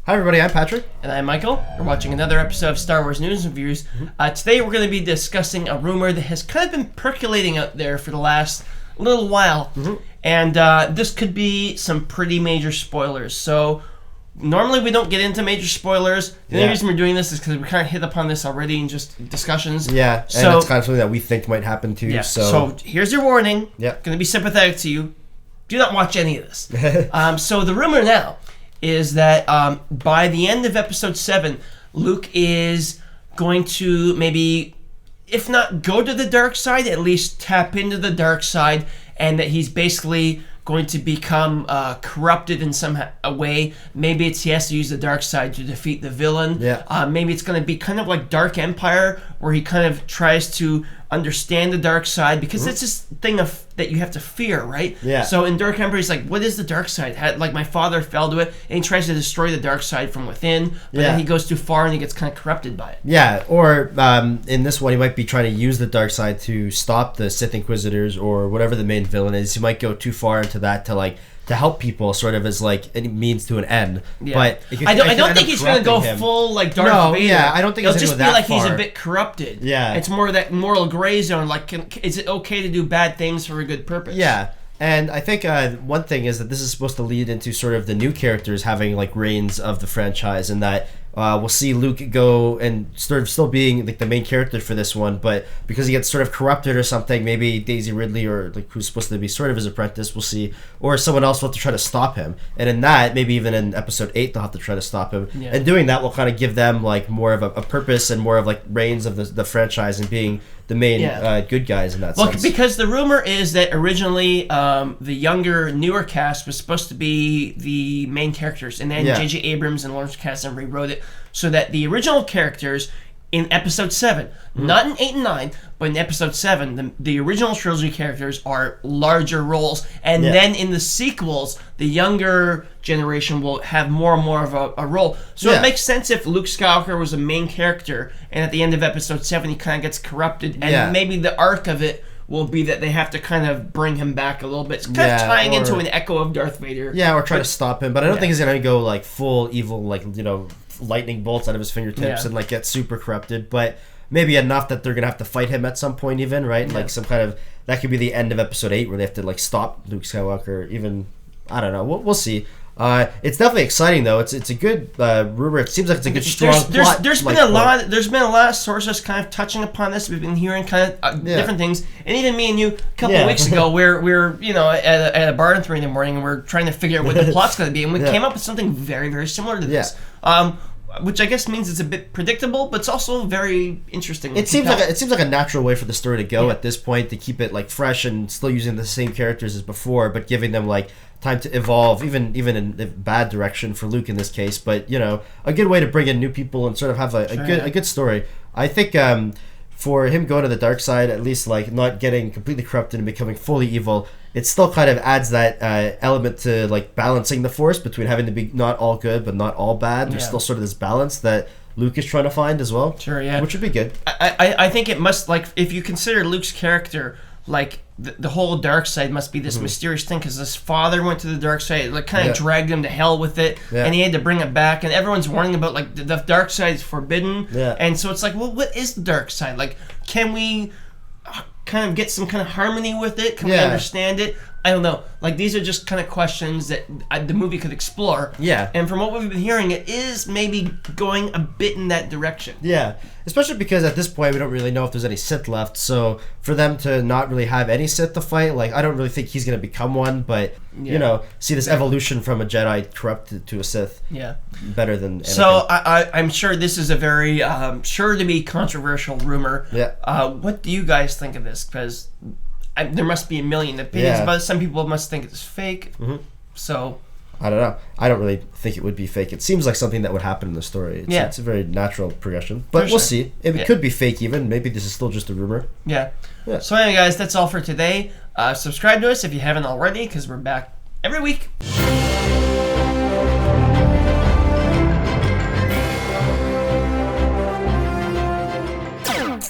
Hi everybody, I'm Patrick. And I'm Michael. We're watching another episode of Star Wars News and Reviews. Today we're going to be discussing a rumor that has kind of been percolating out there for the last little while. And this could be some pretty major spoilers. So normally we don't get into major spoilers. The only reason we're doing this is because we kind of hit upon this already in just discussions. Yeah, and so, it's kind of something that we think might happen too. Yeah, so here's your warning. Yeah. Going to be sympathetic to you. Do not watch any of this. So the rumor now is that by the end of episode 7, Luke is going to maybe, if not go to the dark side, at least tap into the dark side, and that he's basically going to become corrupted in some way. Maybe he has to use the dark side to defeat the villain. Yeah. Maybe it's going to be kind of like Dark Empire, where he kind of tries to understand the dark side, because it's this thing that you have to fear, right? Yeah. So in Dark Empire, he's like, what is the dark side? Like, my father fell to it, and he tries to destroy the dark side from within, but then he goes too far and he gets kind of corrupted by it. Yeah, or in this one, he might be trying to use the dark side to stop the Sith Inquisitors or whatever the main villain is. He might go too far into that to help people, sort of as like a means to an end. Yeah. But I don't think he's going to go full like Darth Vader. Yeah, I don't think it'll just be like far. He's a bit corrupted. Yeah, it's more that moral gray zone. Like, is it okay to do bad things for a good purpose? Yeah. And I think one thing is that this is supposed to lead into sort of the new characters having like reigns of the franchise, and that we'll see Luke go and sort of still being like the main character for this one, but because he gets sort of corrupted or something, maybe Daisy Ridley, or like who's supposed to be sort of his apprentice, we'll see, or someone else will have to try to stop him. And in that, maybe even in episode 8, they'll have to try to stop him. Yeah. And doing that will kind of give them like more of a purpose and more of like reigns of the franchise and being the main good guys in that sense. Well, because the rumor is that originally the younger, newer cast was supposed to be the main characters, and then J.J. Abrams and Lawrence Kasdan rewrote it so that the original characters in episode 7, not in 8 and 9, but in episode 7, the original trilogy characters are larger roles, and then in the sequels, the younger generation will have more and more of a role. So it makes sense if Luke Skywalker was a main character, and at the end of episode 7, he kind of gets corrupted, and maybe the arc of it will be that they have to kind of bring him back a little bit. It's kind of tying into an echo of Darth Vader. Yeah, or try to stop him, but I don't think he's going to go like full evil, like, lightning bolts out of his fingertips and like get super corrupted, but maybe enough that they're gonna have to fight him at some point, even, right? Like some kind of, that could be the end of episode 8 where they have to like stop Luke Skywalker. Even, I don't know, we'll see. It's definitely exciting though. It's a good rumor. It seems like it's a good strong plot. There's been a lot of sources kind of touching upon this. We've been hearing kind of different things, and even me and you a couple of weeks ago, we're at a bar at 3 in the morning, and we're trying to figure out what the plot's going to be, and we came up with something very, very similar to this. Which I guess means it's a bit predictable, but it's also very interesting. It seems like a natural way for the story to go at this point, to keep it like fresh and still using the same characters as before, but giving them like time to evolve, even in a bad direction for Luke in this case. But a good way to bring in new people and sort of have a good story. I think for him going to the dark side, at least like not getting completely corrupted and becoming fully evil, it still kind of adds that element to like balancing the force between having to be not all good but not all bad. There's still sort of this balance that Luke is trying to find as well. Sure, yeah. Which would be good. I think it must, like, if you consider Luke's character, like the whole dark side must be this mysterious thing, because his father went to the dark side, like kind of dragged him to hell with it, and he had to bring it back, and everyone's warning about like the dark side is forbidden, and so it's like, well, what is the dark side? Like, can we kind of get some kind of harmony with it? Can we understand it? I don't know. Like, these are just kind of questions that the movie could explore. Yeah. And from what we've been hearing, it is maybe going a bit in that direction. Yeah. Especially because at this point, we don't really know if there's any Sith left. So for them to not really have any Sith to fight, like, I don't really think he's going to become one. But, see this evolution from a Jedi corrupted to a Sith. Yeah. Better than Anakin. So I'm sure this is a very sure to be controversial rumor. Yeah. What do you guys think of this? Because there must be a million opinions about it. Some people must think it's fake. So I don't know. I don't really think it would be fake. It seems like something that would happen in the story. It's a very natural progression. But we'll see. It could be fake even. Maybe this is still just a rumor. Yeah. So anyway, guys, that's all for today. Subscribe to us if you haven't already, because we're back every week.